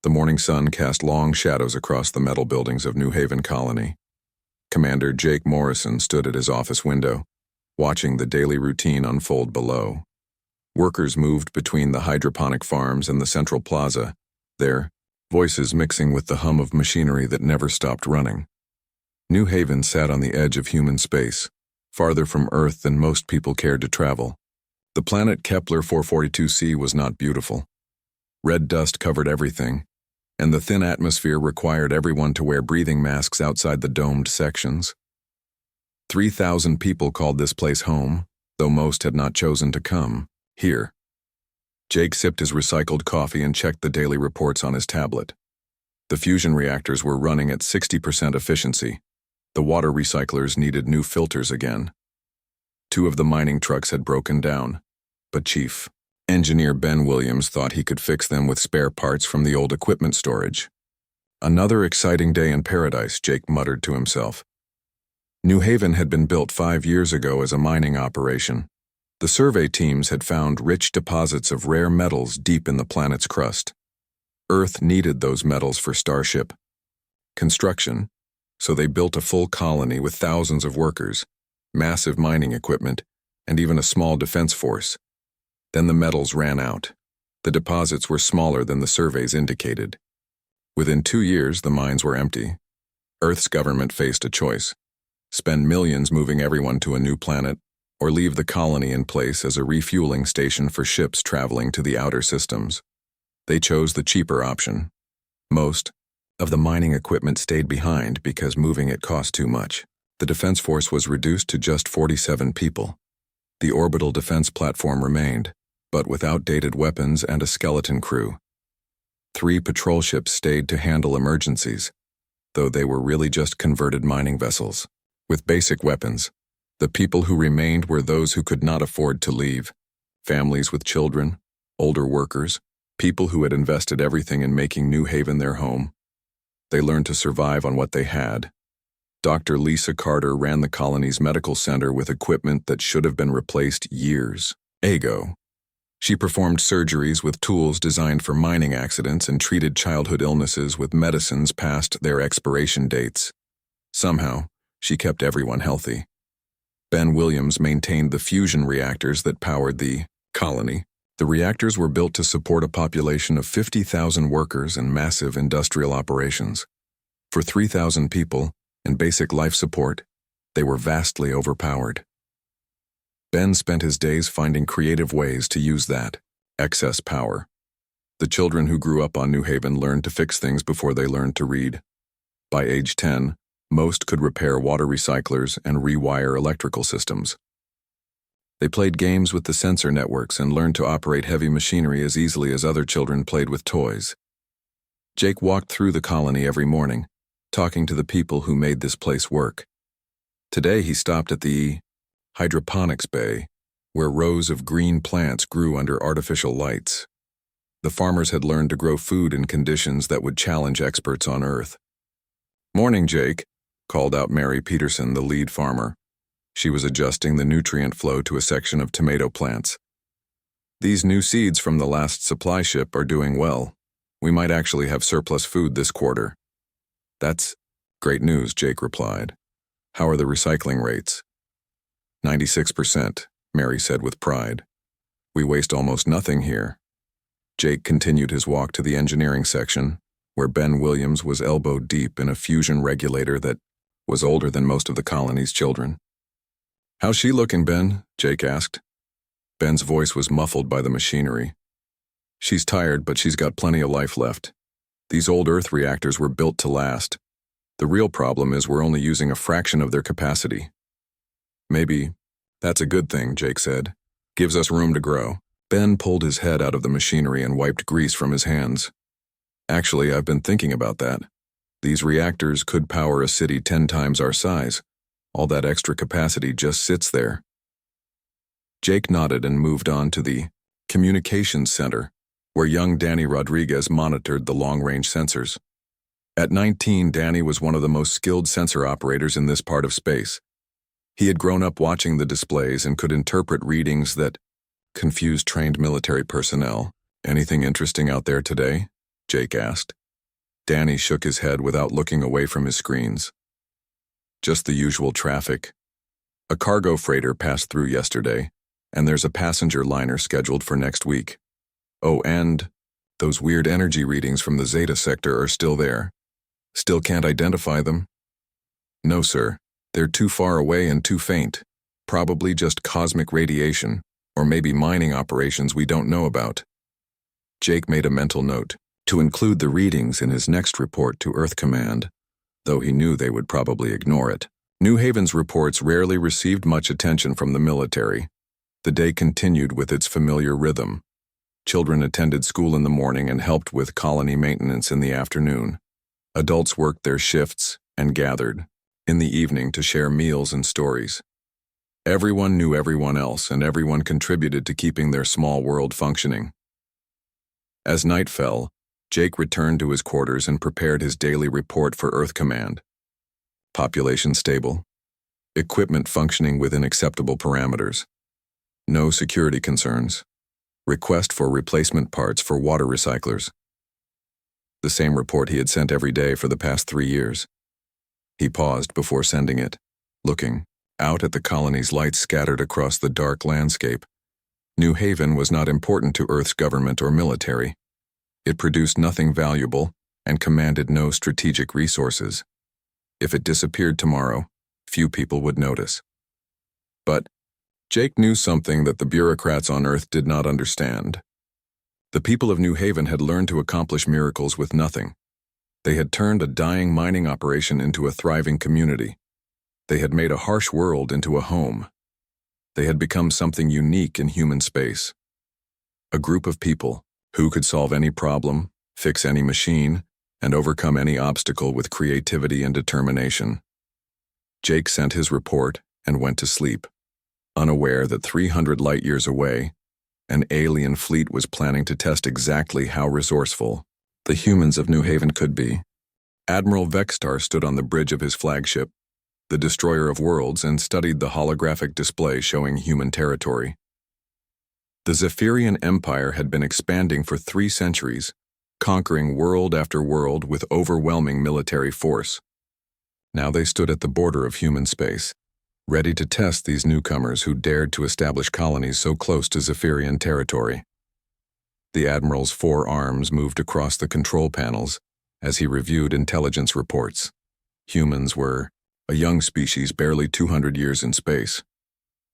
The morning sun cast long shadows across the metal buildings of New Haven Colony. Commander Jake Morrison stood at his office window, watching the daily routine unfold below. Workers moved between the hydroponic farms and the central plaza, their voices mixing with the hum of machinery that never stopped running. New Haven sat on the edge of human space, farther from Earth than most people cared to travel. The planet Kepler 442c was not beautiful. Red dust covered everything, and the thin atmosphere required everyone to wear breathing masks outside the domed sections. 3,000 people called this place home, though most had not chosen to come here. Jake sipped his recycled coffee and checked the daily reports on his tablet. The fusion reactors were running at 60% efficiency. The water recyclers needed new filters again. 2 of the mining trucks had broken down, but Chief Engineer Ben Williams thought he could fix them with spare parts from the old equipment storage. Another exciting day in paradise, Jake muttered to himself. New Haven had been built 5 years ago as a mining operation. The survey teams had found rich deposits of rare metals deep in the planet's crust. Earth needed those metals for Starship construction, so they built a full colony with thousands of workers, massive mining equipment, and even a small defense force. Then the metals ran out. The deposits were smaller than the surveys indicated. Within 2 years, the mines were empty. Earth's government faced a choice: spend millions moving everyone to a new planet, or leave the colony in place as a refueling station for ships traveling to the outer systems. They chose the cheaper option. Most of the mining equipment stayed behind because moving it cost too much. The defense force was reduced to just 47 people. The orbital defense platform remained, but with outdated weapons and a skeleton crew. 3 patrol ships stayed to handle emergencies, though they were really just converted mining vessels. With basic weapons, the people who remained were those who could not afford to leave: families with children, older workers, people who had invested everything in making New Haven their home. They learned to survive on what they had. Dr. Lisa Carter ran the colony's medical center with equipment that should have been replaced years ago. She performed surgeries with tools designed for mining accidents and treated childhood illnesses with medicines past their expiration dates. Somehow, she kept everyone healthy. Ben Williams maintained the fusion reactors that powered the colony. The reactors were built to support a population of 50,000 workers and massive industrial operations. For 3,000 people and basic life support, they were vastly overpowered. Ben spent his days finding creative ways to use that excess power. The children who grew up on New Haven learned to fix things before they learned to read. By age 10, most could repair water recyclers and rewire electrical systems. They played games with the sensor networks and learned to operate heavy machinery as easily as other children played with toys. Jake walked through the colony every morning, talking to the people who made this place work. Today he stopped at the hydroponics bay, where rows of green plants grew under artificial lights. The farmers had learned to grow food in conditions that would challenge experts on Earth. "Morning, Jake," called out Mary Peterson, the lead farmer. She was adjusting the nutrient flow to a section of tomato plants. "These new seeds from the last supply ship are doing well. We might actually have surplus food this quarter." "That's great news," Jake replied. "How are the recycling rates?" 96%, Mary said with pride. "We waste almost nothing here." Jake continued his walk to the engineering section, where Ben Williams was elbow deep in a fusion regulator that was older than most of the colony's children. "How's she looking, Ben?" Jake asked. Ben's voice was muffled by the machinery. "She's tired, but she's got plenty of life left. These old Earth reactors were built to last. The real problem is we're only using a fraction of their capacity." "Maybe that's a good thing," Jake said. "Gives us room to grow." Ben pulled his head out of the machinery and wiped grease from his hands. "Actually, I've been thinking about that. These reactors could power a city 10 times our size. All that extra capacity just sits there." Jake nodded and moved on to the communications center, where young Danny Rodriguez monitored the long-range sensors. At 19, Danny was one of the most skilled sensor operators in this part of space. He had grown up watching the displays and could interpret readings that confused trained military personnel. "Anything interesting out there today?" Jake asked. Danny shook his head without looking away from his screens. Just the usual traffic. A cargo freighter passed through yesterday, and there's a passenger liner scheduled for next week. Oh, and those weird energy readings from the Zeta sector are still there. Still can't identify them? No, sir. They're too far away and too faint. Probably just cosmic radiation, or maybe mining operations we don't know about. Jake made a mental note to include the readings in his next report to Earth Command, though he knew they would probably ignore it. New Haven's reports rarely received much attention from the military. The day continued with its familiar rhythm. Children attended school in the morning and helped with colony maintenance in the afternoon. Adults worked their shifts and gathered in the evening to share meals and stories. Everyone knew everyone else, and everyone contributed to keeping their small world functioning. As night fell, Jake returned to his quarters and prepared his daily report for Earth Command. Population stable. Equipment functioning within acceptable parameters. No security concerns. Request for replacement parts for water recyclers. The same report he had sent every day for the past 3 years. He paused before sending it, looking out at the colony's lights scattered across the dark landscape. New Haven was not important to Earth's government or military. It produced nothing valuable and commanded no strategic resources. If it disappeared tomorrow, few people would notice. But Jake knew something that the bureaucrats on Earth did not understand. The people of New Haven had learned to accomplish miracles with nothing. They had turned a dying mining operation into a thriving community. They had made a harsh world into a home. They had become something unique in human space. A group of people who could solve any problem, fix any machine, and overcome any obstacle with creativity and determination. Jake sent his report and went to sleep, unaware that 300 light-years away, an alien fleet was planning to test exactly how resourceful the humans of New Haven could be. Admiral Vextar stood on the bridge of his flagship, the Destroyer of Worlds, and studied the holographic display showing human territory. The Zephyrian Empire had been expanding for 3 centuries, conquering world after world with overwhelming military force. Now they stood at the border of human space, ready to test these newcomers who dared to establish colonies so close to Zephyrian territory. The Admiral's 4 arms moved across the control panels as he reviewed intelligence reports. Humans were a young species barely 200 years in space.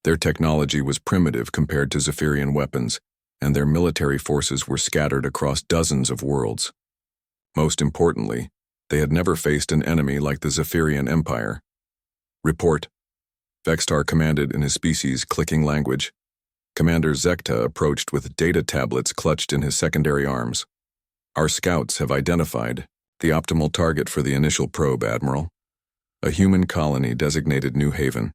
Their technology was primitive compared to Zephyrian weapons, and their military forces were scattered across dozens of worlds. Most importantly, they had never faced an enemy like the Zephyrian Empire. Report. Vextar commanded in his species' clicking language. Commander Zekta approached with data tablets clutched in his secondary arms. Our scouts have identified the optimal target for the initial probe, Admiral. A human colony designated New Haven,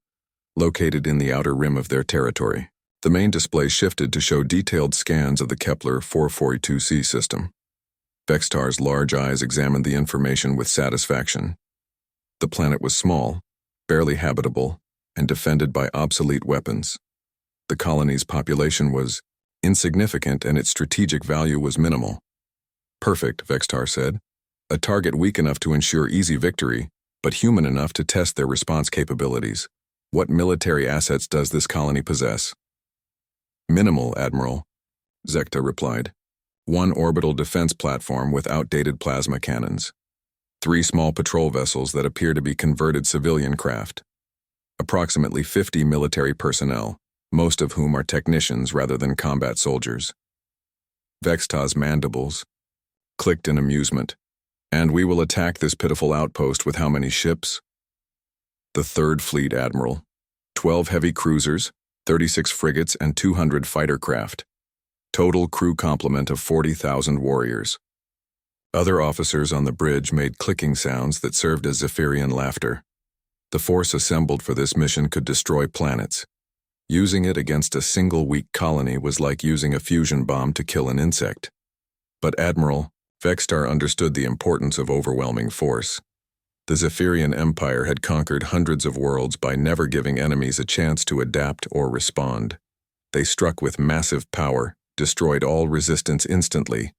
located in the outer rim of their territory. The main display shifted to show detailed scans of the Kepler 442c system. Vextar's large eyes examined the information with satisfaction. The planet was small, barely habitable, and defended by obsolete weapons. The colony's population was insignificant and its strategic value was minimal. Perfect, Vextar said. A target weak enough to ensure easy victory, but human enough to test their response capabilities. What military assets does this colony possess? Minimal, Admiral, Zekta replied. 1 orbital defense platform with outdated plasma cannons. 3 small patrol vessels that appear to be converted civilian craft. Approximately 50 military personnel, most of whom are technicians rather than combat soldiers. Vextar's mandibles clicked in amusement. And we will attack this pitiful outpost with how many ships? The 3rd Fleet, Admiral. 12 heavy cruisers, 36 frigates, and 200 fighter craft. Total crew complement of 40,000 warriors. Other officers on the bridge made clicking sounds that served as Zephyrian laughter. The force assembled for this mission could destroy planets. Using it against a single weak colony was like using a fusion bomb to kill an insect. But Admiral, Vextar understood the importance of overwhelming force. The Zephyrian Empire had conquered hundreds of worlds by never giving enemies a chance to adapt or respond. They struck with massive power, destroyed all resistance instantly,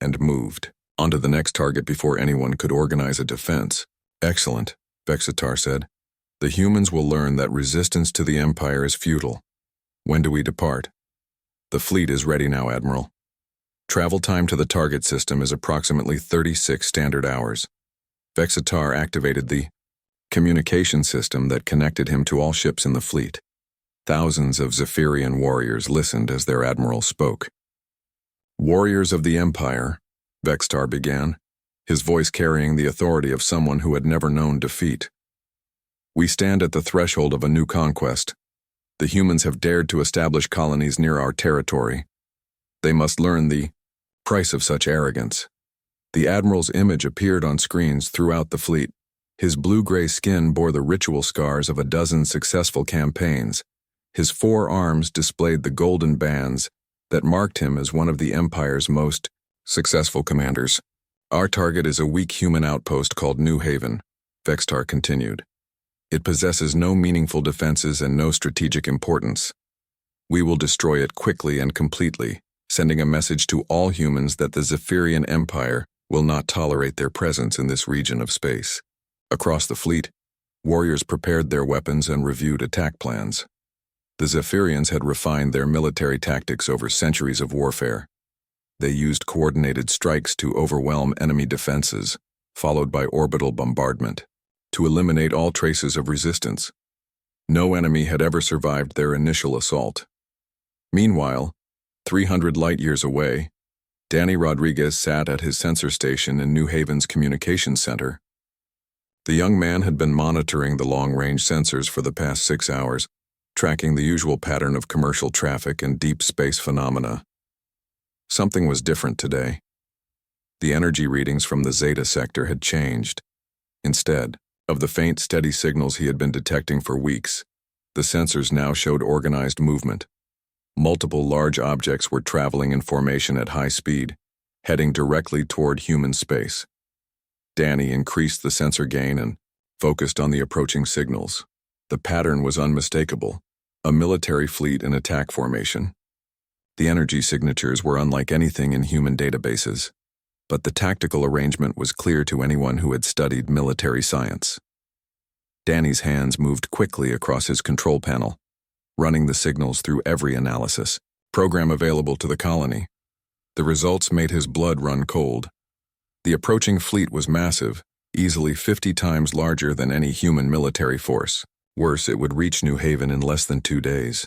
and moved. On to the next target before anyone could organize a defense. Excellent, Vexitar said. The humans will learn that resistance to the Empire is futile. When do we depart? The fleet is ready now, Admiral. Travel time to the target system is approximately 36 standard hours. Vexitar activated the communication system that connected him to all ships in the fleet. Thousands of Zephyrian warriors listened as their admiral spoke. Warriors of the Empire, Vexitar began, his voice carrying the authority of someone who had never known defeat. We stand at the threshold of a new conquest. The humans have dared to establish colonies near our territory. They must learn the price of such arrogance. The admiral's image appeared on screens throughout the fleet. His blue-gray skin bore the ritual scars of a dozen successful campaigns. His 4 arms displayed the golden bands that marked him as one of the Empire's most successful commanders. Our target is a weak human outpost called New Haven, Vexitar continued. It possesses no meaningful defenses and no strategic importance. We will destroy it quickly and completely, sending a message to all humans that the Zephyrian Empire will not tolerate their presence in this region of space. Across the fleet, warriors prepared their weapons and reviewed attack plans. The Zephyrians had refined their military tactics over centuries of warfare. They used coordinated strikes to overwhelm enemy defenses, followed by orbital bombardment, to eliminate all traces of resistance. No enemy had ever survived their initial assault. Meanwhile, 300 light-years away, Danny Rodriguez sat at his sensor station in New Haven's communications center. The young man had been monitoring the long-range sensors for the past 6 hours, tracking the usual pattern of commercial traffic and deep space phenomena. Something was different today. The energy readings from the Zeta sector had changed. Instead of the faint, steady signals he had been detecting for weeks, the sensors now showed organized movement. Multiple large objects were traveling in formation at high speed, heading directly toward human space. Danny increased the sensor gain and focused on the approaching signals. The pattern was unmistakable, a military fleet in attack formation. The energy signatures were unlike anything in human databases, but the tactical arrangement was clear to anyone who had studied military science. Danny's hands moved quickly across his control panel, running the signals through every analysis program available to the colony. The results made his blood run cold. The approaching fleet was massive, easily 50 times larger than any human military force. Worse, it would reach New Haven in less than 2 days.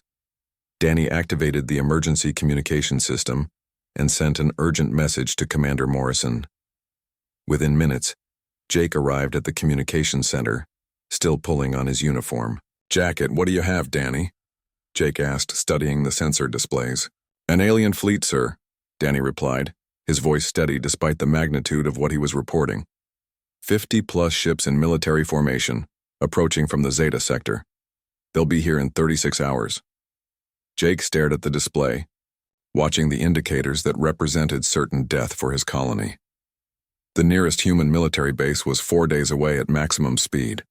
Danny activated the emergency communication system and sent an urgent message to Commander Morrison. Within minutes, Jake arrived at the communication center, still pulling on his uniform. "Jacket, what do you have, Danny?" Jake asked, studying the sensor displays. "An alien fleet, sir," Danny replied, his voice steady despite the magnitude of what he was reporting. 50-plus ships in military formation, approaching from the Zeta sector. They'll be here in 36 hours. Jake stared at the display, watching the indicators that represented certain death for his colony. The nearest human military base was 4 days away at maximum speed.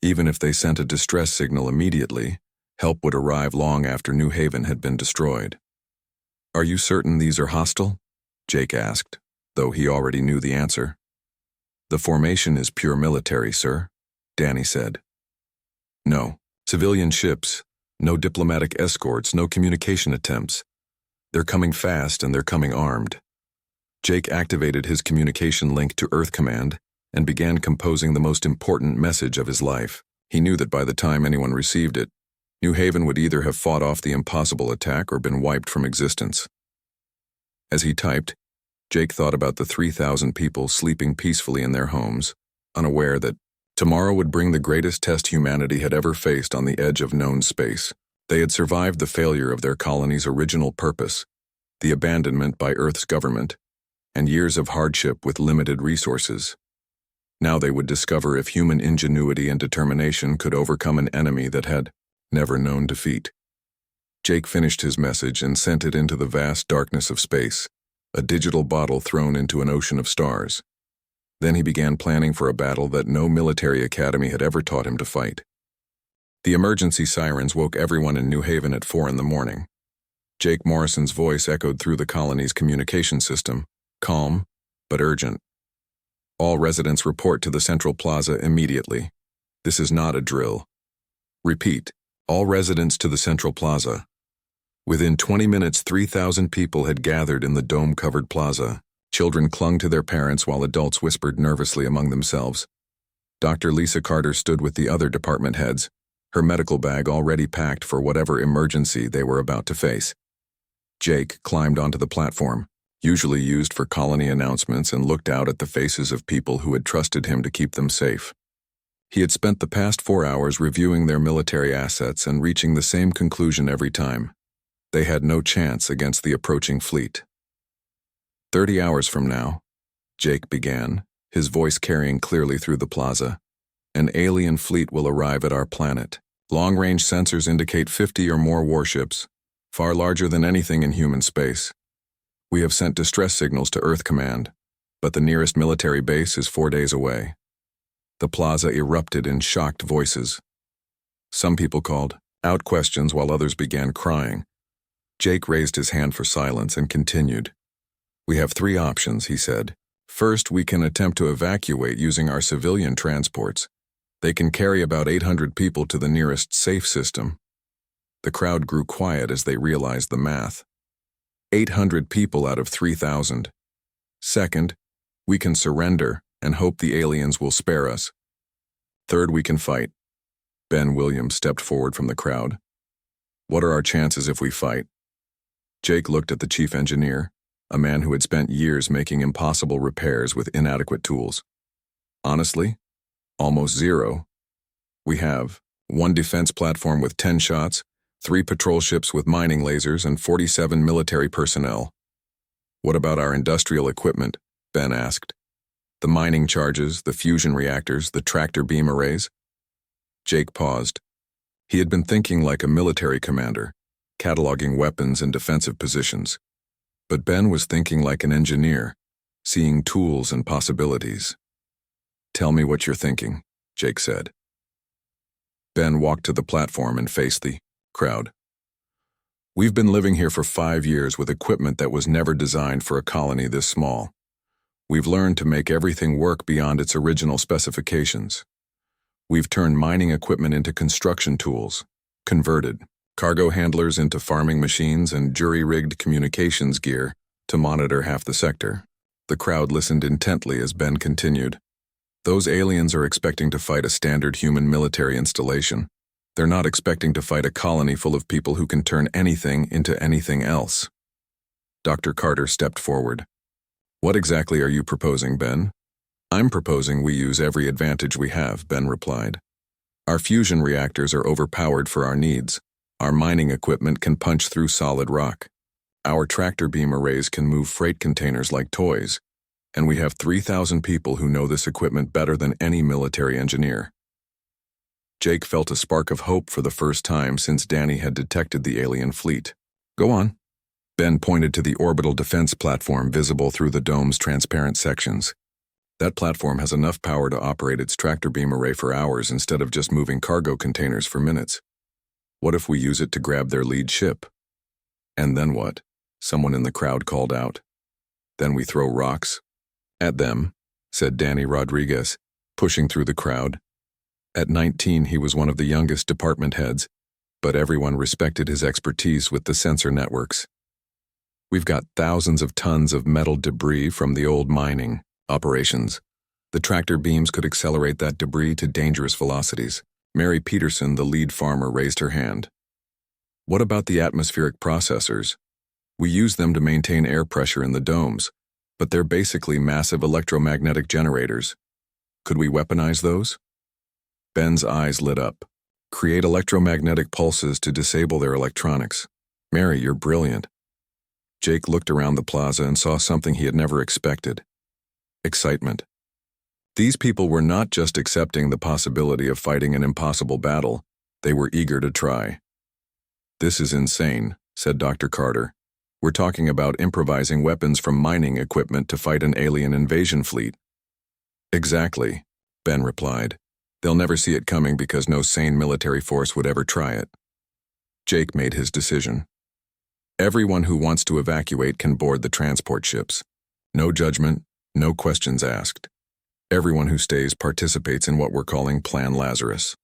Even if they sent a distress signal immediately, help would arrive long after New Haven had been destroyed. "Are you certain these are hostile?" Jake asked, though he already knew the answer. "The formation is pure military, sir," Danny said. "No, civilian ships, no diplomatic escorts, no communication attempts. They're coming fast and they're coming armed." Jake activated his communication link to Earth Command and began composing the most important message of his life. He knew that by the time anyone received it, New Haven would either have fought off the impossible attack or been wiped from existence. As he typed, Jake thought about the 3,000 people sleeping peacefully in their homes, unaware that tomorrow would bring the greatest test humanity had ever faced on the edge of known space. They had survived the failure of their colony's original purpose, the abandonment by Earth's government, and years of hardship with limited resources. Now they would discover if human ingenuity and determination could overcome an enemy that had never known defeat. Jake finished his message and sent it into the vast darkness of space, a digital bottle thrown into an ocean of stars. Then he began planning for a battle that no military academy had ever taught him to fight. The emergency sirens woke everyone in New Haven at 4 in the morning. Jake Morrison's voice echoed through the colony's communication system, calm, but urgent. All residents report to the central plaza immediately. This is not a drill. Repeat, all residents to the central plaza. Within 20 minutes, 3,000 people had gathered in the dome-covered plaza. Children clung to their parents while adults whispered nervously among themselves. Dr. Lisa Carter stood with the other department heads, her medical bag already packed for whatever emergency they were about to face. Jake climbed onto the platform, usually used for colony announcements, and looked out at the faces of people who had trusted him to keep them safe. He had spent the past 4 hours reviewing their military assets and reaching the same conclusion every time. They had no chance against the approaching fleet. 30 hours from now, Jake began, his voice carrying clearly through the plaza, an alien fleet will arrive at our planet. Long-range sensors indicate 50 or more warships, far larger than anything in human space. We have sent distress signals to Earth Command, but the nearest military base is 4 days away. The plaza erupted in shocked voices. Some people called out questions while others began crying. Jake raised his hand for silence and continued. We have 3 options, he said. First, we can attempt to evacuate using our civilian transports. They can carry about 800 people to the nearest safe system. The crowd grew quiet as they realized the math. 800 people out of 3,000. Second, we can surrender and hope the aliens will spare us. Third, we can fight. Ben Williams stepped forward from the crowd. What are our chances if we fight? Jake looked at the chief engineer, a man who had spent years making impossible repairs with inadequate tools. Honestly, almost 0. We have 1 defense platform with 10 shots, 3 patrol ships with mining lasers, and 47 military personnel. What about our industrial equipment? Ben asked. The mining charges, the fusion reactors, the tractor beam arrays? Jake paused. He had been thinking like a military commander, cataloging weapons and defensive positions. But Ben was thinking like an engineer, seeing tools and possibilities. Tell me what you're thinking, Jake said. Ben walked to the platform and faced the crowd. We've been living here for 5 years with equipment that was never designed for a colony this small. We've learned to make everything work beyond its original specifications. We've turned mining equipment into construction tools, converted cargo handlers into farming machines, and jury-rigged communications gear to monitor half the sector. The crowd listened intently as Ben continued. Those aliens are expecting to fight a standard human military installation. They're not expecting to fight a colony full of people who can turn anything into anything else. Dr. Carter stepped forward. What exactly are you proposing, Ben? I'm proposing we use every advantage we have, Ben replied. Our fusion reactors are overpowered for our needs. Our mining equipment can punch through solid rock. Our tractor beam arrays can move freight containers like toys. And we have 3,000 people who know this equipment better than any military engineer. Jake felt a spark of hope for the first time since Danny had detected the alien fleet. Go on. Ben pointed to the orbital defense platform visible through the dome's transparent sections. That platform has enough power to operate its tractor beam array for hours instead of just moving cargo containers for minutes. What if we use it to grab their lead ship? And then what? Someone in the crowd called out. Then we throw rocks at them, said Danny Rodriguez, pushing through the crowd. At 19, he was one of the youngest department heads, but everyone respected his expertise with the sensor networks. We've got thousands of tons of metal debris from the old mining operations. The tractor beams could accelerate that debris to dangerous velocities. Mary Peterson, the lead farmer, raised her hand. What about the atmospheric processors? We use them to maintain air pressure in the domes, but they're basically massive electromagnetic generators. Could we weaponize those? Ben's eyes lit up. Create electromagnetic pulses to disable their electronics. Mary, you're brilliant. Jake looked around the plaza and saw something he had never expected. Excitement. These people were not just accepting the possibility of fighting an impossible battle, they were eager to try. This is insane, said Dr. Carter. We're talking about improvising weapons from mining equipment to fight an alien invasion fleet. Exactly, Ben replied. They'll never see it coming because no sane military force would ever try it. Jake made his decision. Everyone who wants to evacuate can board the transport ships. No judgment, No questions asked. Everyone who stays participates in what we're calling Plan Lazarus.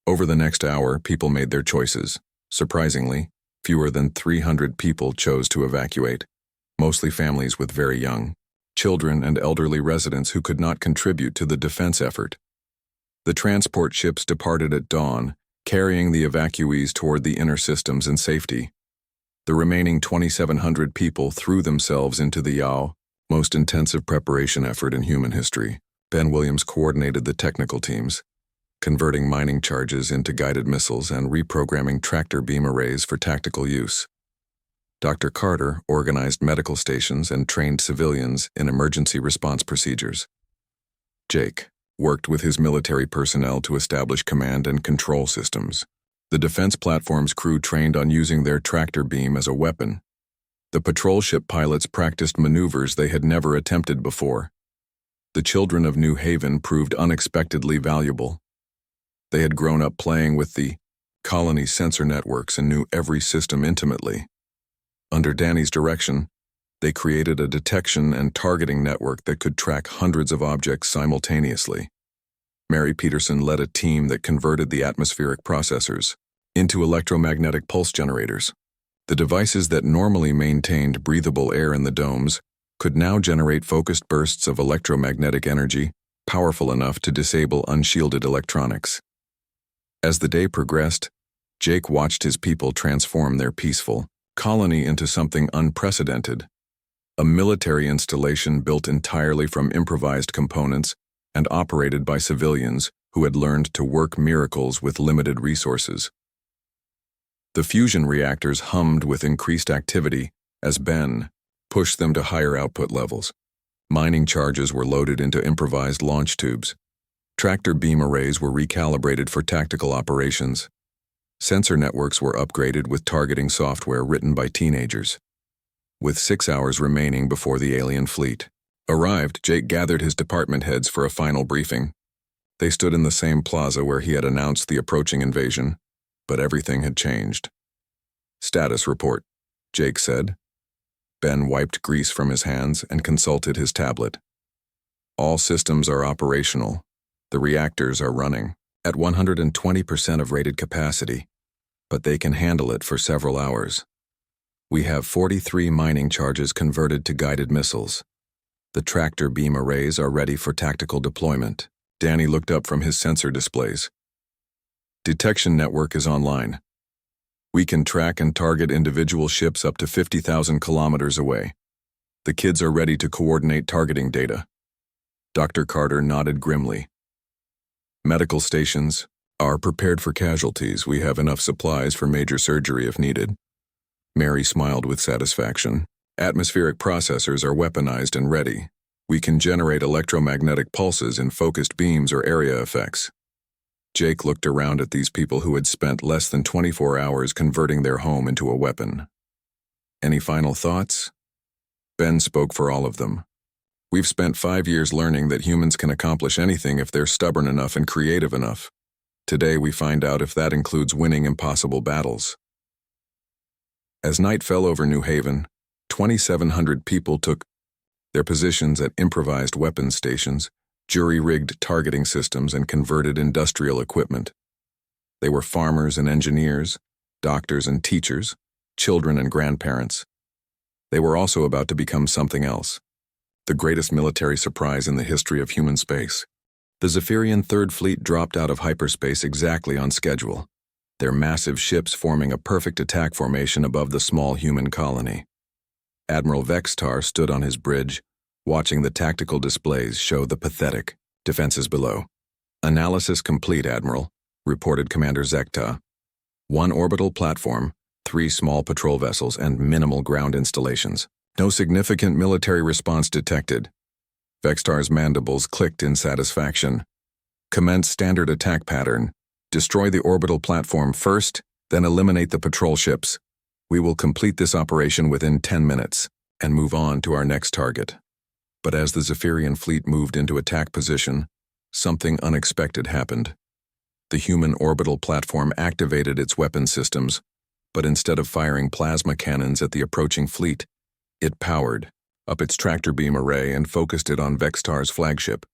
Over the next hour, people made their choices. Surprisingly, fewer than 300 people chose to evacuate, mostly families with very young children and elderly residents who could not contribute to the defense effort. The transport ships departed at dawn, carrying the evacuees toward the inner systems in safety. The remaining 2,700 people threw themselves into the YAO, most intensive preparation effort in human history. Ben Williams coordinated the technical teams, converting mining charges into guided missiles and reprogramming tractor beam arrays for tactical use. Dr. Carter organized medical stations and trained civilians in emergency response procedures. Jake worked with his military personnel to establish command and control systems. The defense platform's crew trained on using their tractor beam as a weapon. The patrol ship pilots practiced maneuvers they had never attempted before. The children of New Haven proved unexpectedly valuable. They had grown up playing with the colony sensor networks and knew every system intimately. Under Danny's direction, they created a detection and targeting network that could track hundreds of objects simultaneously. Mary Peterson led a team that converted the atmospheric processors into electromagnetic pulse generators. The devices that normally maintained breathable air in the domes could now generate focused bursts of electromagnetic energy powerful enough to disable unshielded electronics. As the day progressed, Jake watched his people transform their peaceful colony into something unprecedented. A military installation built entirely from improvised components and operated by civilians who had learned to work miracles with limited resources. The fusion reactors hummed with increased activity as Ben pushed them to higher output levels. Mining charges were loaded into improvised launch tubes. Tractor beam arrays were recalibrated for tactical operations. Sensor networks were upgraded with targeting software written by teenagers. With 6 hours remaining before the alien fleet arrived, Jake gathered his department heads for a final briefing. They stood in the same plaza where he had announced the approaching invasion, but everything had changed. "Status report," Jake said. Ben wiped grease from his hands and consulted his tablet. "All systems are operational. The reactors are running at 120% of rated capacity, but they can handle it for several hours. We have 43 mining charges converted to guided missiles. The tractor beam arrays are ready for tactical deployment." Danny looked up from his sensor displays. "Detection network is online. We can track and target individual ships up to 50,000 kilometers away. The kids are ready to coordinate targeting data." Dr. Carter nodded grimly. "Medical stations are prepared for casualties. We have enough supplies for major surgery if needed." Mary smiled with satisfaction. "Atmospheric processors are weaponized and ready. We can generate electromagnetic pulses in focused beams or area effects." Jake looked around at these people who had spent less than 24 hours converting their home into a weapon. "Any final thoughts?" Ben spoke for all of them. "We've spent 5 years learning that humans can accomplish anything if they're stubborn enough and creative enough. Today we find out if that includes winning impossible battles." As night fell over New Haven, 2,700 people took their positions at improvised weapons stations, jury-rigged targeting systems, and converted industrial equipment. They were farmers and engineers, doctors and teachers, children and grandparents. They were also about to become something else, the greatest military surprise in the history of human space. The Zephyrian Third Fleet dropped out of hyperspace exactly on schedule, their massive ships forming a perfect attack formation above the small human colony. Admiral Vextar stood on his bridge, watching the tactical displays show the pathetic defenses below. "Analysis complete, Admiral," reported Commander Zekta. "One orbital platform, 3 small patrol vessels, and minimal ground installations. No significant military response detected." Vextar's mandibles clicked in satisfaction. "Commence standard attack pattern. Destroy the orbital platform first, then eliminate the patrol ships. We will complete this operation within 10 minutes and move on to our next target." But as the Zephyrian fleet moved into attack position, something unexpected happened. The human orbital platform activated its weapon systems, but instead of firing plasma cannons at the approaching fleet, it powered up its tractor beam array and focused it on Vextar's flagship.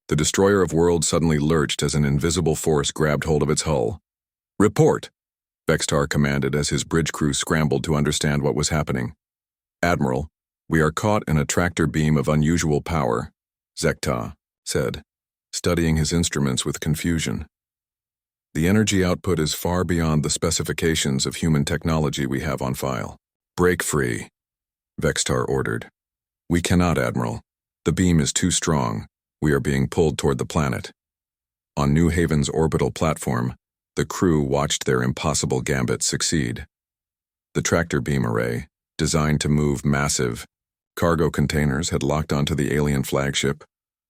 The destroyer of worlds suddenly lurched as an invisible force grabbed hold of its hull. "Report!" Vextar commanded as his bridge crew scrambled to understand what was happening. "Admiral, we are caught in a tractor beam of unusual power," Zekta said, studying his instruments with confusion. "The energy output is far beyond the specifications of human technology we have on file." "Break free," Vextar ordered. "We cannot, Admiral. The beam is too strong. We are being pulled toward the planet." On New Haven's orbital platform, the crew watched their impossible gambit succeed. The tractor beam array, designed to move massive cargo containers, had locked onto the alien flagship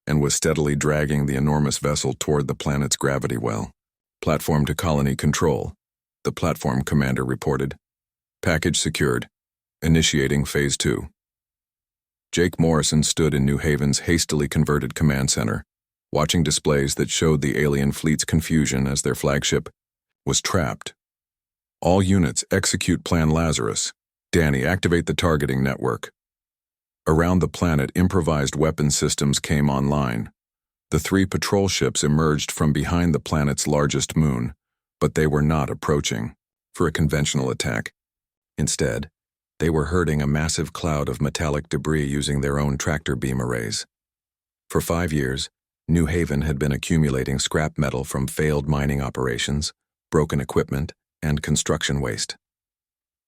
and was steadily dragging the enormous vessel toward the planet's gravity well. "Platform to colony control," the platform commander reported. "Package secured. Initiating Phase 2. Jake Morrison stood in New Haven's hastily converted command center, watching displays that showed the alien fleet's confusion as their flagship was trapped. "All units, execute Plan Lazarus. Danny, activate the targeting network." Around the planet, improvised weapon systems came online. The 3 patrol ships emerged from behind the planet's largest moon, but they were not approaching for a conventional attack. Instead, they were herding a massive cloud of metallic debris using their own tractor beam arrays. For 5 years, New Haven had been accumulating scrap metal from failed mining operations, broken equipment, and construction waste.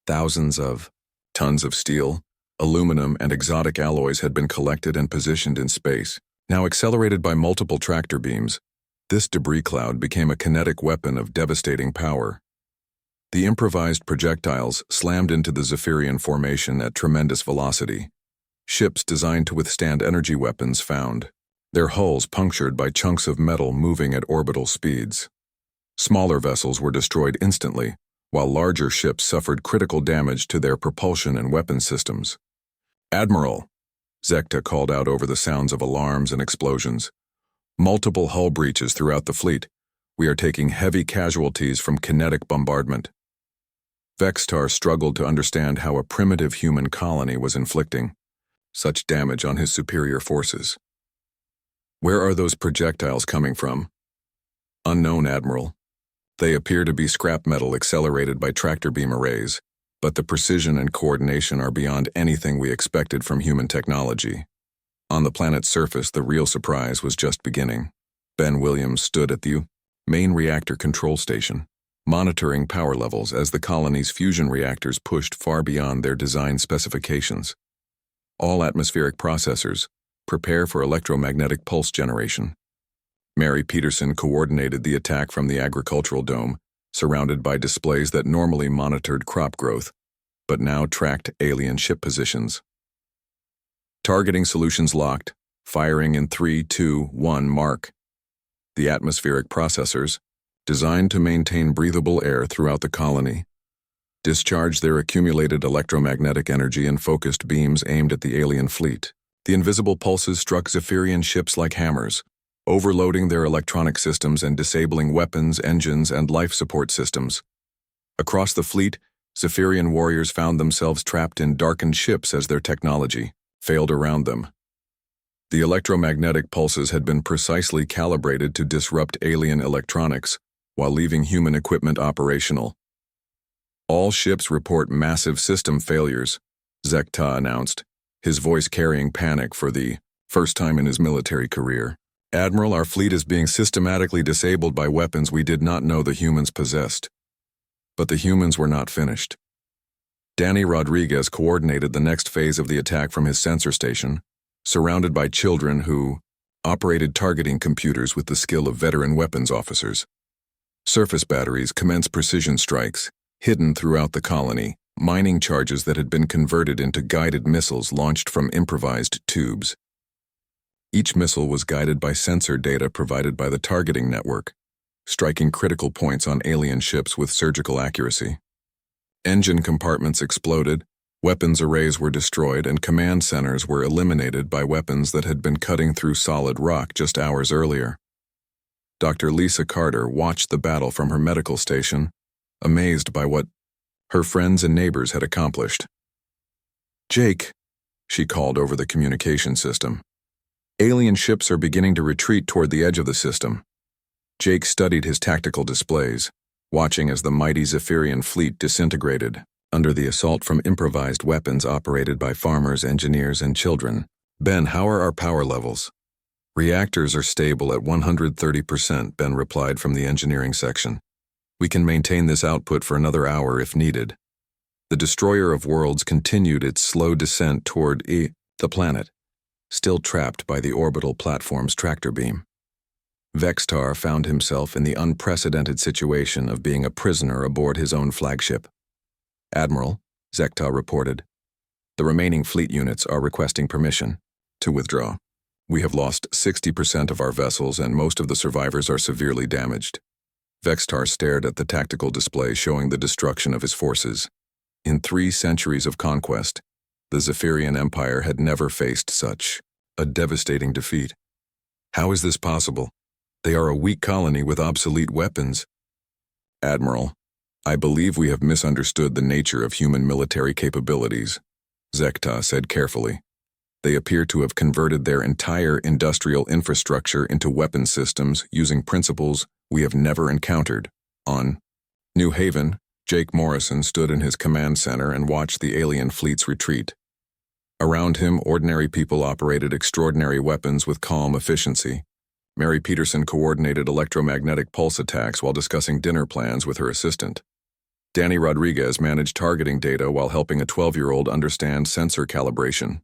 Thousands of tons of steel, aluminum, and exotic alloys had been collected and positioned in space. Now accelerated by multiple tractor beams, this debris cloud became a kinetic weapon of devastating power. The improvised projectiles slammed into the Zephyrian formation at tremendous velocity. Ships designed to withstand energy weapons found their hulls punctured by chunks of metal moving at orbital speeds. Smaller vessels were destroyed instantly, while larger ships suffered critical damage to their propulsion and weapon systems. "Admiral," Zekta called out over the sounds of alarms and explosions. "Multiple hull breaches throughout the fleet. We are taking heavy casualties from kinetic bombardment." Vextar struggled to understand how a primitive human colony was inflicting such damage on his superior forces. "Where are those projectiles coming from?" "Unknown, Admiral. They appear to be scrap metal accelerated by tractor beam arrays, but the precision and coordination are beyond anything we expected from human technology." On the planet's surface, the real surprise was just beginning. Ben Williams stood at the main reactor control station, monitoring power levels as the colony's fusion reactors pushed far beyond their design specifications. "All atmospheric processors, prepare for electromagnetic pulse generation." Mary Peterson coordinated the attack from the agricultural dome, surrounded by displays that normally monitored crop growth, but now tracked alien ship positions. "Targeting solutions locked, firing in 3, 2, 1, mark." The atmospheric processors, designed to maintain breathable air throughout the colony, discharged their accumulated electromagnetic energy in focused beams aimed at the alien fleet. The invisible pulses struck Zephyrian ships like hammers, overloading their electronic systems and disabling weapons, engines, and life support systems. Across the fleet, Zephyrian warriors found themselves trapped in darkened ships as their technology failed around them. The electromagnetic pulses had been precisely calibrated to disrupt alien electronics while leaving human equipment operational. "All ships report massive system failures," Zekta announced, his voice carrying panic for the first time in his military career. "Admiral, our fleet is being systematically disabled by weapons we did not know the humans possessed." But the humans were not finished. Danny Rodriguez coordinated the next phase of the attack from his sensor station, surrounded by children who operated targeting computers with the skill of veteran weapons officers. Surface batteries commenced precision strikes, hidden throughout the colony, mining charges that had been converted into guided missiles launched from improvised tubes. Each missile was guided by sensor data provided by the targeting network, striking critical points on alien ships with surgical accuracy. Engine compartments exploded, weapons arrays were destroyed, and command centers were eliminated by weapons that had been cutting through solid rock just hours earlier. Dr. Lisa Carter watched the battle from her medical station, amazed by what her friends and neighbors had accomplished. "Jake," she called over the communication system. Alien ships are beginning to retreat toward the edge of the system. Jake studied his tactical displays, watching as the mighty Zephyrian fleet disintegrated under the assault from improvised weapons operated by farmers, engineers, and children. Ben, how are our power levels? Reactors are stable at 130%, Ben replied from the engineering section. We can maintain this output for another hour if needed. The Destroyer of Worlds continued its slow descent toward the planet, still trapped by the orbital platform's tractor beam. Vextar found himself in the unprecedented situation of being a prisoner aboard his own flagship. Admiral, Zekta reported, the remaining fleet units are requesting permission to withdraw. We have lost 60% of our vessels and most of the survivors are severely damaged. Vextar stared at the tactical display showing the destruction of his forces. In 3 centuries of conquest, the Zephyrian Empire had never faced such a devastating defeat. How is this possible? They are a weak colony with obsolete weapons. Admiral, I believe we have misunderstood the nature of human military capabilities, Zekta said carefully. They appear to have converted their entire industrial infrastructure into weapon systems using principles we have never encountered. On New Haven, Jake Morrison stood in his command center and watched the alien fleet's retreat. Around him, ordinary people operated extraordinary weapons with calm efficiency. Mary Peterson coordinated electromagnetic pulse attacks while discussing dinner plans with her assistant. Danny Rodriguez managed targeting data while helping a 12-year-old understand sensor calibration.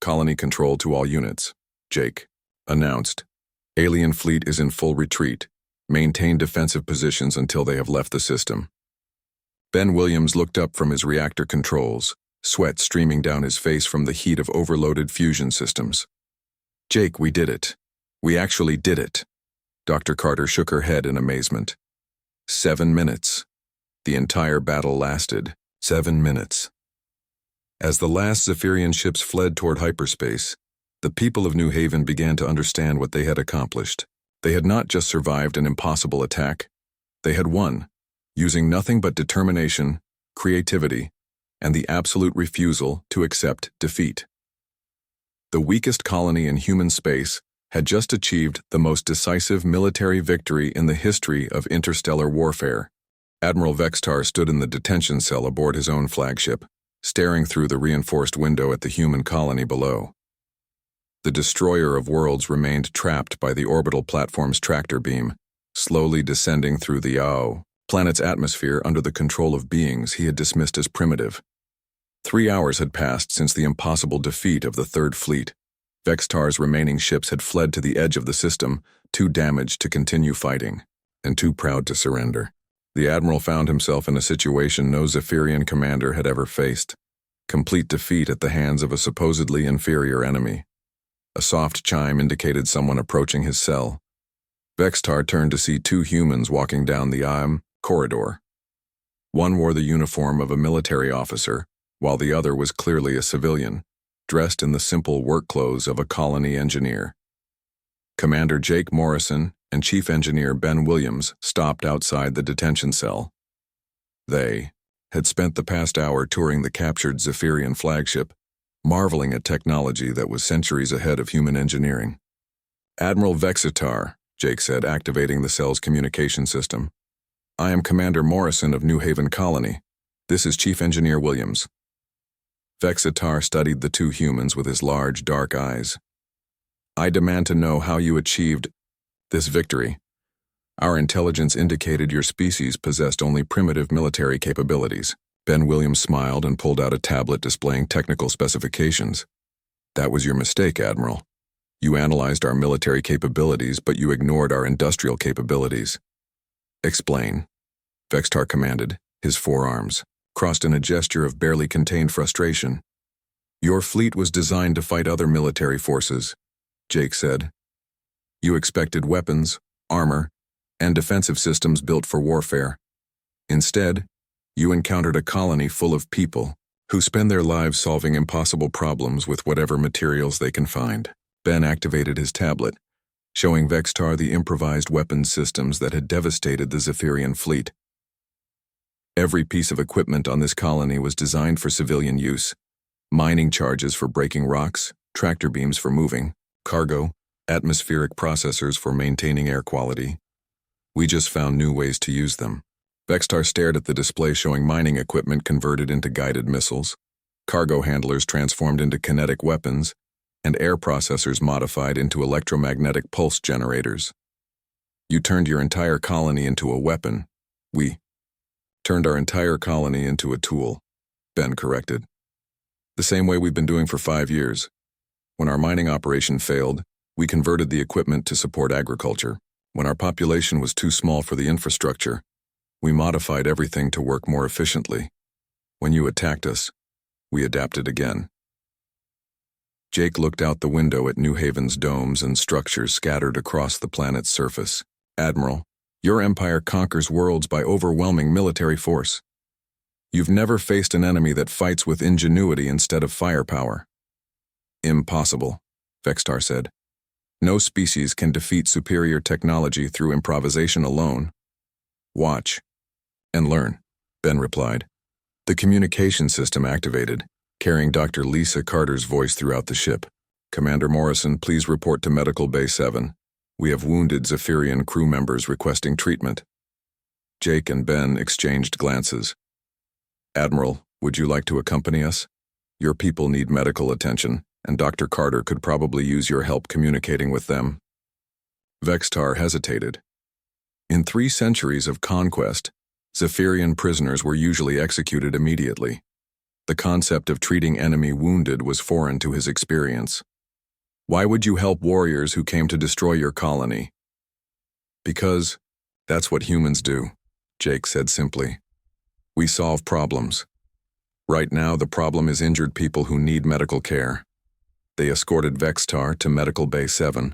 Colony control to all units, Jake announced. Alien fleet is in full retreat. Maintain defensive positions until they have left the system. Ben Williams looked up from his reactor controls, sweat streaming down his face from the heat of overloaded fusion systems. Jake, we did it. We actually did it. Dr. Carter shook her head in amazement. 7 minutes. The entire battle lasted 7 minutes. As the last Zephyrian ships fled toward hyperspace, the people of New Haven began to understand what they had accomplished. They had not just survived an impossible attack. They had won, using nothing but determination, creativity, and the absolute refusal to accept defeat. The weakest colony in human space had just achieved the most decisive military victory in the history of interstellar warfare. Admiral Vextar stood in the detention cell aboard his own flagship, staring through the reinforced window at the human colony below. The Destroyer of Worlds remained trapped by the orbital platform's tractor beam, slowly descending through the planet's atmosphere under the control of beings he had dismissed as primitive. 3 hours had passed since the impossible defeat of the Third Fleet. Vextar's remaining ships had fled to the edge of the system, too damaged to continue fighting, and too proud to surrender. The Admiral found himself in a situation no Zephyrian commander had ever faced. Complete defeat at the hands of a supposedly inferior enemy. A soft chime indicated someone approaching his cell. Vextar turned to see 2 humans walking down the corridor. One wore the uniform of a military officer, while the other was clearly a civilian, dressed in the simple work clothes of a colony engineer. Commander Jake Morrison and Chief Engineer Ben Williams stopped outside the detention cell. They had spent the past hour touring the captured Zephyrian flagship, marveling at technology that was centuries ahead of human engineering. Admiral Vexitar, Jake said, activating the cell's communication system. I am Commander Morrison of New Haven Colony. This is Chief Engineer Williams. Vexitar studied the 2 humans with his large, dark eyes. I demand to know how you achieved this victory. Our intelligence indicated your species possessed only primitive military capabilities. Ben Williams smiled and pulled out a tablet displaying technical specifications. That was your mistake, Admiral. You analyzed our military capabilities, but you ignored our industrial capabilities. Explain, Vextar commanded, his forearms crossed in a gesture of barely contained frustration. Your fleet was designed to fight other military forces, Jake said. You expected weapons, armor, and defensive systems built for warfare. Instead, you encountered a colony full of people who spend their lives solving impossible problems with whatever materials they can find. Ben activated his tablet, showing Vextar the improvised weapons systems that had devastated the Zephyrian fleet. Every piece of equipment on this colony was designed for civilian use, mining charges for breaking rocks, tractor beams for moving, cargo, atmospheric processors for maintaining air quality. We just found new ways to use them. Vextar stared at the display showing mining equipment converted into guided missiles, cargo handlers transformed into kinetic weapons, and air processors modified into electromagnetic pulse generators. You turned your entire colony into a weapon. We turned our entire colony into a tool, Ben corrected. The same way we've been doing for 5 years. When our mining operation failed, we converted the equipment to support agriculture. When our population was too small for the infrastructure, we modified everything to work more efficiently. When you attacked us, we adapted again. Jake looked out the window at New Haven's domes and structures scattered across the planet's surface. Admiral, your empire conquers worlds by overwhelming military force. You've never faced an enemy that fights with ingenuity instead of firepower. Impossible, Vextar said. No species can defeat superior technology through improvisation alone. Watch and learn, Ben replied. The communication system activated, carrying Dr. Lisa Carter's voice throughout the ship. Commander Morrison, please report to Medical Bay 7. We have wounded Zephyrian crew members requesting treatment. Jake and Ben exchanged glances. Admiral, would you like to accompany us? Your people need medical attention, and Dr. Carter could probably use your help communicating with them. Vextar hesitated. In 3 centuries of conquest, Zephyrian prisoners were usually executed immediately. The concept of treating enemy wounded was foreign to his experience. Why would you help warriors who came to destroy your colony? Because that's what humans do, Jake said simply. We solve problems. Right now, the problem is injured people who need medical care. They escorted Vextar to Medical Bay 7,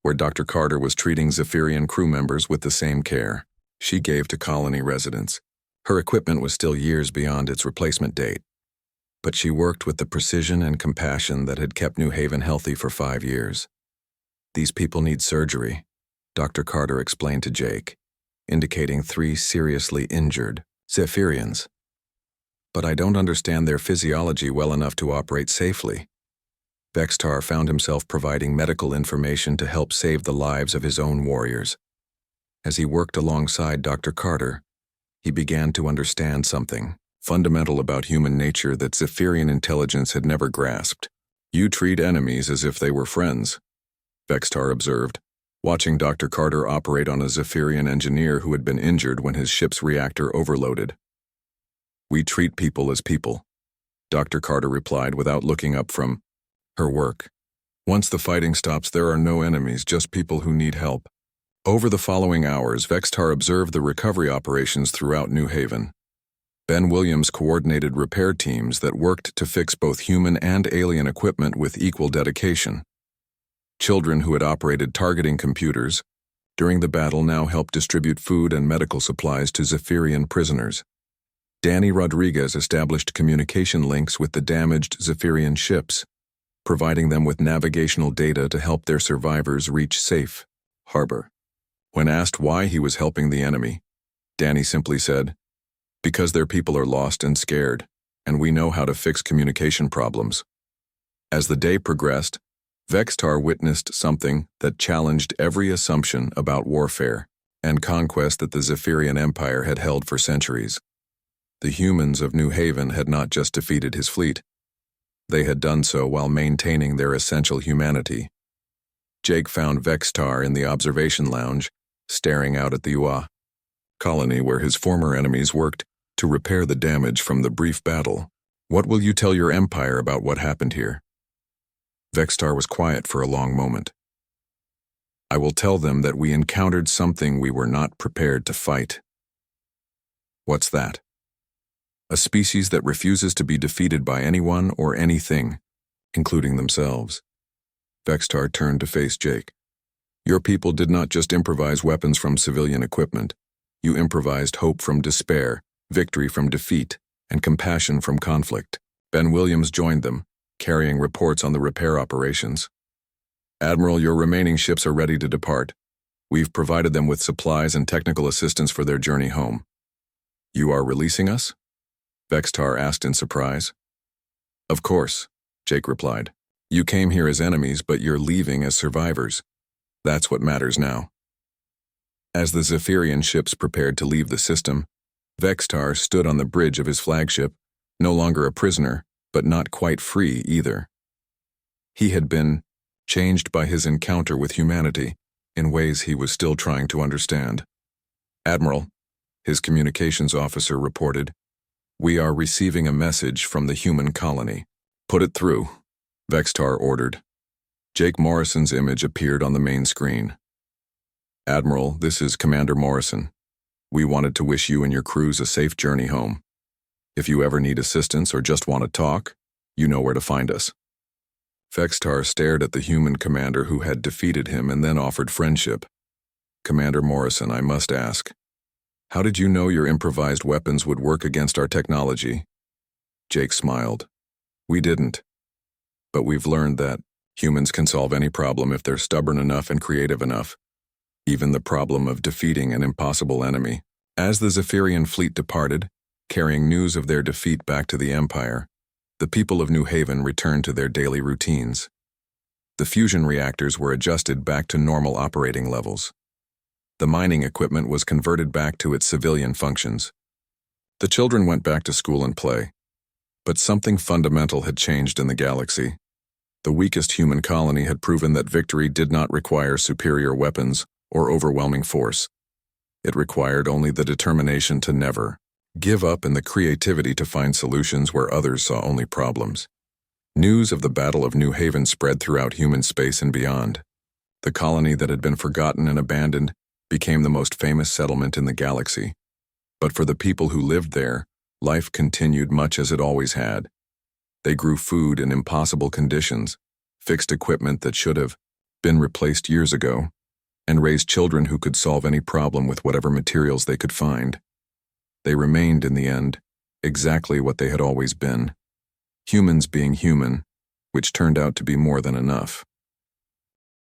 where Dr. Carter was treating Zephyrian crew members with the same care she gave to colony residents. Her equipment was still years beyond its replacement date, but she worked with the precision and compassion that had kept New Haven healthy for 5 years. These people need surgery, Dr. Carter explained to Jake, indicating 3 seriously injured Zephyrians. But I don't understand their physiology well enough to operate safely. Vextar found himself providing medical information to help save the lives of his own warriors. As he worked alongside Dr. Carter, he began to understand something fundamental about human nature that Zephyrian intelligence had never grasped. You treat enemies as if they were friends, Vextar observed, watching Dr. Carter operate on a Zephyrian engineer who had been injured when his ship's reactor overloaded. We treat people as people, Dr. Carter replied without looking up from her work. Once the fighting stops, there are no enemies, just people who need help. Over the following hours, Vextar observed the recovery operations throughout New Haven. Ben Williams coordinated repair teams that worked to fix both human and alien equipment with equal dedication. Children who had operated targeting computers during the battle now helped distribute food and medical supplies to Zephyrian prisoners. Danny Rodriguez established communication links with the damaged Zephyrian ships, providing them with navigational data to help their survivors reach safe harbor. When asked why he was helping the enemy, Danny simply said, "Because their people are lost and scared, and we know how to fix communication problems." As the day progressed, Vextar witnessed something that challenged every assumption about warfare and conquest that the Zephyrian Empire had held for centuries. The humans of New Haven had not just defeated his fleet. They had done so while maintaining their essential humanity. Jake found Vextar in the observation lounge, staring out at the UA colony where his former enemies worked to repair the damage from the brief battle. "What will you tell your empire about what happened here?" Vextar was quiet for a long moment. "I will tell them that we encountered something we were not prepared to fight." "What's that?" "A species that refuses to be defeated by anyone or anything, including themselves." Vextar turned to face Jake. "Your people did not just improvise weapons from civilian equipment. You improvised hope from despair, victory from defeat, and compassion from conflict." Ben Williams joined them, carrying reports on the repair operations. "Admiral, your remaining ships are ready to depart. We've provided them with supplies and technical assistance for their journey home." "You are releasing us?" Vextar asked in surprise. Of course, Jake replied. You came here as enemies, but you're leaving as survivors. That's what matters now. As the Zephyrian ships prepared to leave the system, Vextar stood on the bridge of his flagship, no longer a prisoner, but not quite free either. He had been changed by his encounter with humanity in ways he was still trying to understand. Admiral, his communications officer reported, we are receiving a message from the human colony. Put it through, Vextar ordered. Jake Morrison's image appeared on the main screen. Admiral, this is Commander Morrison. We wanted to wish you and your crews a safe journey home. If you ever need assistance or just want to talk, you know where to find us. Vextar stared at the human commander who had defeated him and then offered friendship. Commander Morrison, I must ask, how did you know your improvised weapons would work against our technology? Jake smiled. We didn't. But we've learned that humans can solve any problem if they're stubborn enough and creative enough. Even the problem of defeating an impossible enemy. As the Zephyrian fleet departed, carrying news of their defeat back to the Empire, the people of New Haven returned to their daily routines. The fusion reactors were adjusted back to normal operating levels. The mining equipment was converted back to its civilian functions. The children went back to school and play. But something fundamental had changed in the galaxy. The weakest human colony had proven that victory did not require superior weapons or overwhelming force. It required only the determination to never give up and the creativity to find solutions where others saw only problems. News of the Battle of New Haven spread throughout human space and beyond. The colony that had been forgotten and abandoned became the most famous settlement in the galaxy. But for the people who lived there, life continued much as it always had. They grew food in impossible conditions, fixed equipment that should have been replaced years ago, and raised children who could solve any problem with whatever materials they could find. They remained, in the end, exactly what they had always been. Humans being human, which turned out to be more than enough.